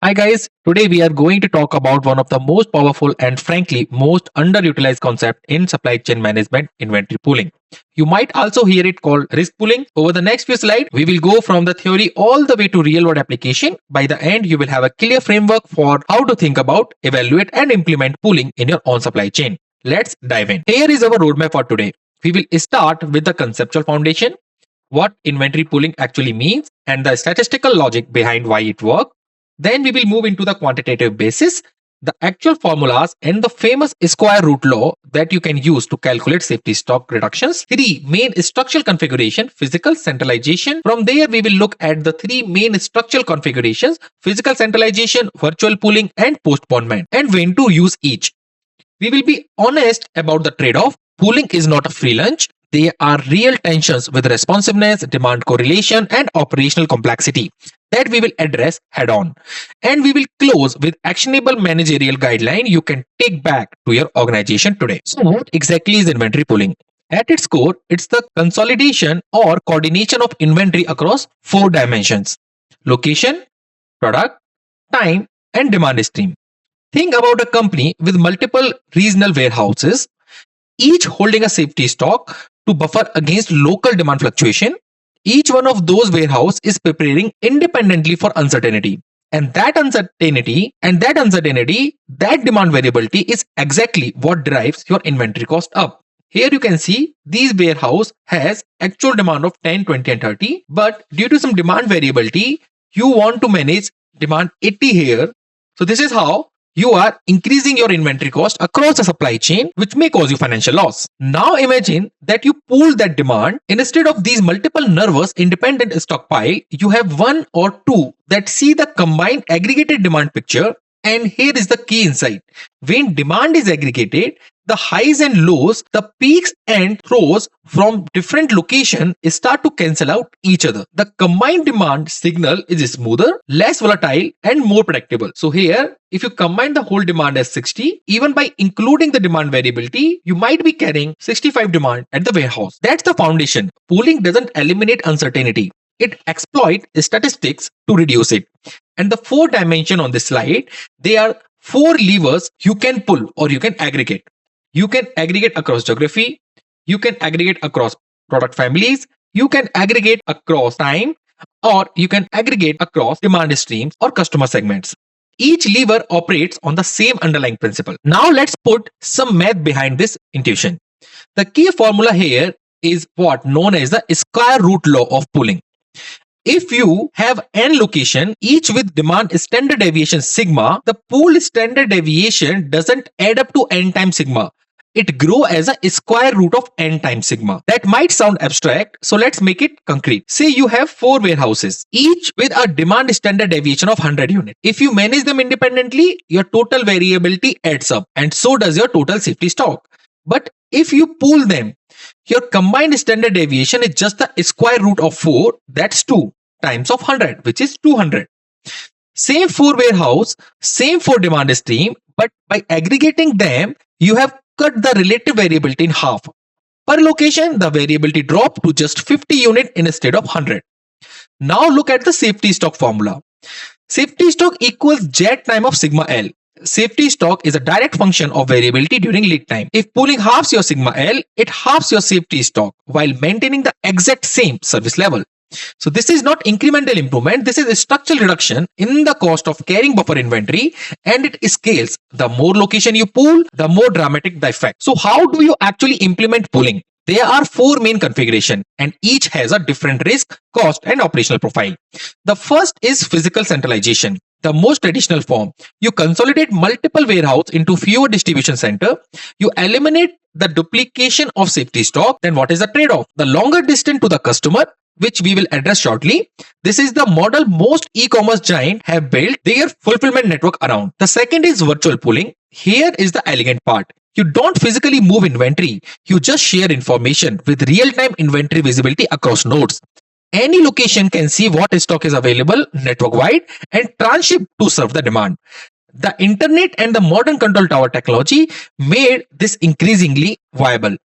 Hi guys, today we are going to talk about one of the most powerful and frankly most underutilized concept in supply chain management, inventory pooling. You might also hear it called risk pooling. Over the next few slides, we will go from the theory all the way to real world application. By the end, you will have a clear framework for how to think about, evaluate and implement pooling in your own supply chain. Let's dive in. Here is our roadmap for today. We will start with the conceptual foundation, what inventory pooling actually means and the statistical logic behind why it works. Then we will move into the quantitative basis, the actual formulas, and the famous square root law that you can use to calculate safety stock reductions. Three main structural configuration, physical centralization. From there, we will look at the three main structural configurations, physical centralization, virtual pooling, and postponement, and when to use each. We will be honest about the trade-off. Pooling is not a free lunch. There are real tensions with responsiveness, demand correlation, and operational complexity that we will address head on. And we will close with actionable managerial guideline you can take back to your organization today. So, what exactly is inventory pooling? At its core, it's the consolidation or coordination of inventory across four dimensions: location, product, time, and demand stream. Think about a company with multiple regional warehouses, each holding a safety stock to buffer against local demand fluctuation. Each one of those warehouses is preparing independently for uncertainty. And that uncertainty, that demand variability is exactly what drives your inventory cost up. Here you can see these warehouse has actual demand of 10, 20 and 30, but due to some demand variability, you want to manage demand 80 here. So this is how you are increasing your inventory cost across the supply chain, which may cause you financial loss. Now imagine that you pool that demand. Instead of these multiple nervous independent stockpile, you have one or two that see the combined aggregated demand picture. And here is the key insight. When demand is aggregated, the highs and lows, the peaks and throws from different locations start to cancel out each other. The combined demand signal is smoother, less volatile, and more predictable. So here, if you combine the whole demand as 60, even by including the demand variability, you might be carrying 65 demand at the warehouse. That's the foundation. Pooling doesn't eliminate uncertainty. It exploits statistics to reduce it. And the four dimension on this slide, they are four levers you can pull or you can aggregate. You can aggregate across geography, you can aggregate across product families, you can aggregate across time, or you can aggregate across demand streams or customer segments. Each lever operates on the same underlying principle. Now let's put some math behind this intuition. The key formula here is what known as the square root law of pooling. If you have n location, each with demand standard deviation sigma, the pool standard deviation doesn't add up to n times sigma. It grows as a square root of n times sigma. That might sound abstract, so let's make it concrete. Say you have four warehouses, each with a demand standard deviation of 100 units. If you manage them independently, your total variability adds up, and so does your total safety stock. But if you pool them, your combined standard deviation is just the square root of 4, that's 2 times of 100, which is 200. Same 4 warehouse, same 4 demand stream, but by aggregating them, you have cut the relative variability in half. Per location, the variability dropped to just 50 units instead of 100. Now look at the safety stock formula. Safety stock equals Z time of sigma L. Safety stock is a direct function of variability during lead time. If pooling halves your sigma L, it halves your safety stock while maintaining the exact same service level. So this is not incremental improvement, this is a structural reduction in the cost of carrying buffer inventory, and it scales. The more location you pool, the more dramatic the effect. So how do you actually implement pooling? There are four main configurations and each has a different risk, cost and operational profile. The first is physical centralization. The most traditional form. You consolidate multiple warehouses into fewer distribution centers. You eliminate the duplication of safety stock. Then what is the trade-off? The longer distance to the customer, which we will address shortly. This is the model most e-commerce giants have built their fulfillment network around. The second is virtual pooling. Here is the elegant part. You don't physically move inventory. You just share information with real-time inventory visibility across nodes. Any location can see what stock is available network-wide and transship to serve the demand. The internet and the modern control tower technology made this increasingly viable.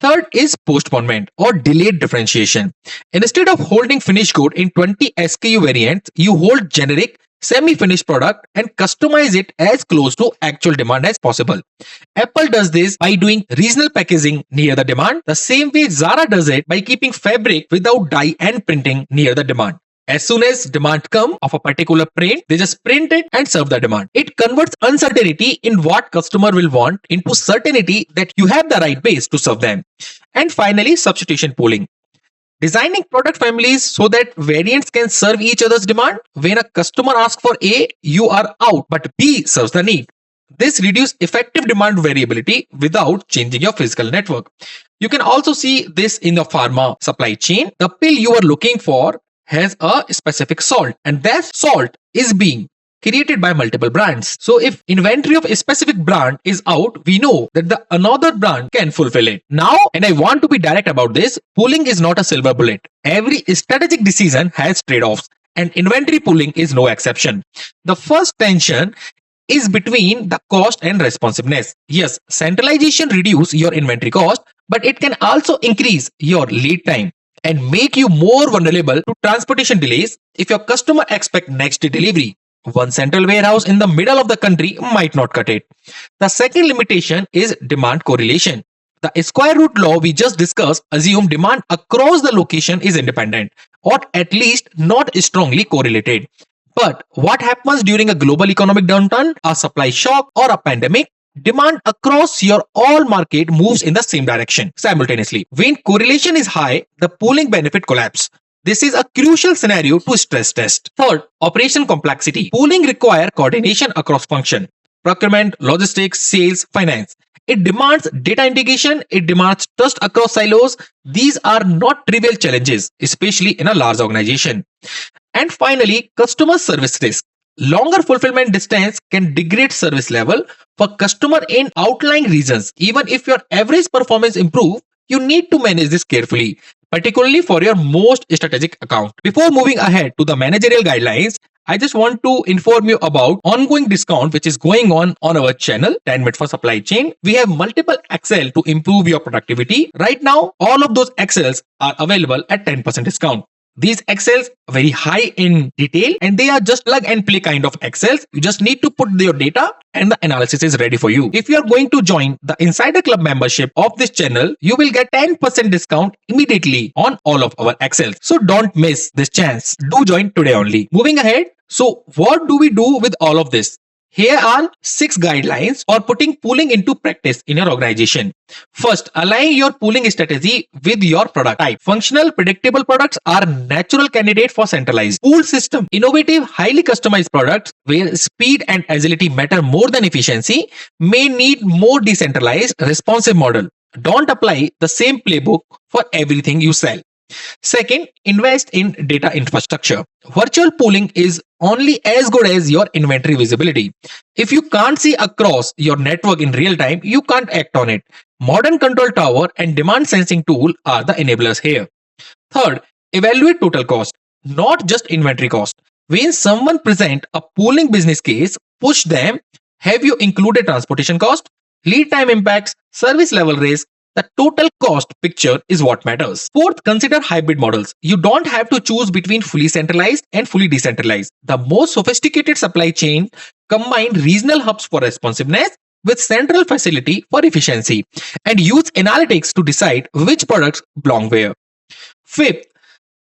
Third is postponement or delayed differentiation. Instead of holding finished good in 20 SKU variants, you hold generic semi-finished product and customize it as close to actual demand as possible. Apple does this by doing regional packaging near the demand, the same way Zara does it by keeping fabric without dye and printing near the demand. As soon as demand come of a particular print, they just print it and serve the demand. It converts uncertainty in what customer will want into certainty that you have the right base to serve them. And finally, substitution pooling. Designing product families so that variants can serve each other's demand. When a customer asks for A, you are out, but B serves the need. This reduces effective demand variability without changing your physical network. You can also see this in the pharma supply chain. The pill you are looking for has a specific salt, and that salt is being created by multiple brands. So if inventory of a specific brand is out, we know that the another brand can fulfill it. Now, and I want to be direct about this, pooling is not a silver bullet. Every strategic decision has trade-offs, and inventory pooling is no exception. The first tension is between the cost and responsiveness. Yes, centralization reduces your inventory cost, but it can also increase your lead time and make you more vulnerable to transportation delays if your customer expect next day delivery. One central warehouse in the middle of the country might not cut it. The second limitation is demand correlation. The square root law we just discussed assume demand across the location is independent, or at least not strongly correlated. But what happens during a global economic downturn, a supply shock, or a pandemic? Demand across your all market moves in the same direction simultaneously. When correlation is high, the pooling benefit collapse. This is a crucial scenario to stress test. Third, operation complexity. Pooling require coordination across function, procurement, logistics, sales, finance. It demands data integration. It demands trust across silos. These are not trivial challenges, especially in a large organization. And finally, customer service risk. Longer fulfillment distance can degrade service level for customer in outlying regions. Even if your average performance improve, you need to manage this carefully, particularly for your most strategic account. Before moving ahead to the managerial guidelines, I just want to inform you about ongoing discount which is going on our channel 10 minutes for supply chain. We have multiple Excel to improve your productivity. Right now, all of those Excels are available at 10% discount. These Excels are very high in detail and they are just plug and play kind of Excels. You just need to put your data and the analysis is ready for you. If you are going to join the Insider Club membership of this channel, you will get 10% discount immediately on all of our Excels. So don't miss this chance. Do join today only. Moving ahead. So what do we do with all of this? Here are 6 guidelines for putting pooling into practice in your organization. First, align your pooling strategy with your product type. Functional, predictable products are natural candidate for centralized. Pool system, innovative, highly customized products where speed and agility matter more than efficiency may need more decentralized, responsive model. Don't apply the same playbook for everything you sell. Second, invest in data infrastructure. Virtual pooling is only as good as your inventory visibility. If you can't see across your network in real time, you can't act on it. Modern control tower and demand sensing tool are the enablers here. Third, evaluate total cost, not just inventory cost. When someone present a pooling business case, push them. Have you included transportation cost, lead time impacts, service level risk? The total cost picture is what matters. Fourth, consider hybrid models. You don't have to choose between fully centralized and fully decentralized. The most sophisticated supply chain combine regional hubs for responsiveness with central facility for efficiency and use analytics to decide which products belong where. Fifth,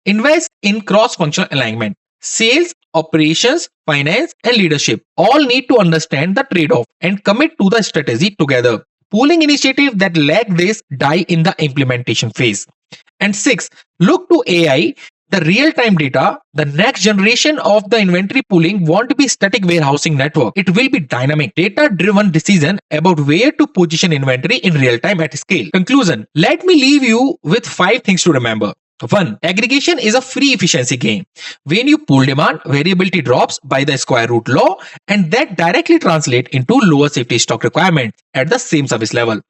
invest in cross-functional alignment. Sales, operations, finance, and leadership all need to understand the trade-off and commit to the strategy together. Pooling initiatives that lack this die in the implementation phase. And 6, look to AI, the real-time data. The next generation of the inventory pooling won't be static warehousing network. It will be dynamic, data-driven decision about where to position inventory in real time at scale. Conclusion, let me leave you with 5 things to remember. 1. Aggregation is a free efficiency game. When you pool demand, variability drops by the square root law, and that directly translates into lower safety stock requirements at the same service level.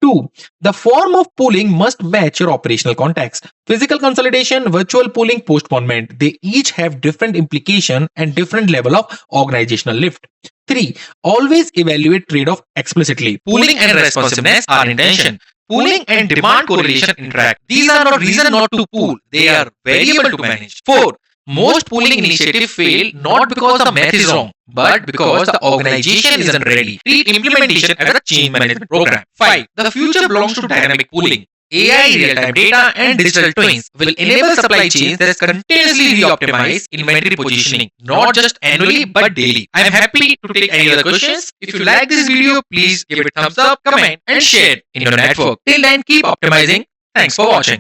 2. The form of pooling must match your operational context. Physical consolidation, virtual pooling, postponement, they each have different implication and different level of organizational lift. 3. Always evaluate trade-off explicitly. Pooling and responsiveness are intention. Pooling and demand correlation interact. These are not reason not to pool. They are variable to manage. 4. Most pooling initiatives fail not because the math is wrong, but because the organization isn't ready. Treat implementation as a change management program. 5. The future belongs to dynamic pooling. AI, real-time data, and digital twins will enable supply chains that continuously re-optimize inventory positioning, not just annually but daily. I am happy to take any other questions. If you like this video, please give it thumbs up, comment, and share it in your network. Till then, keep optimizing. Thanks for watching.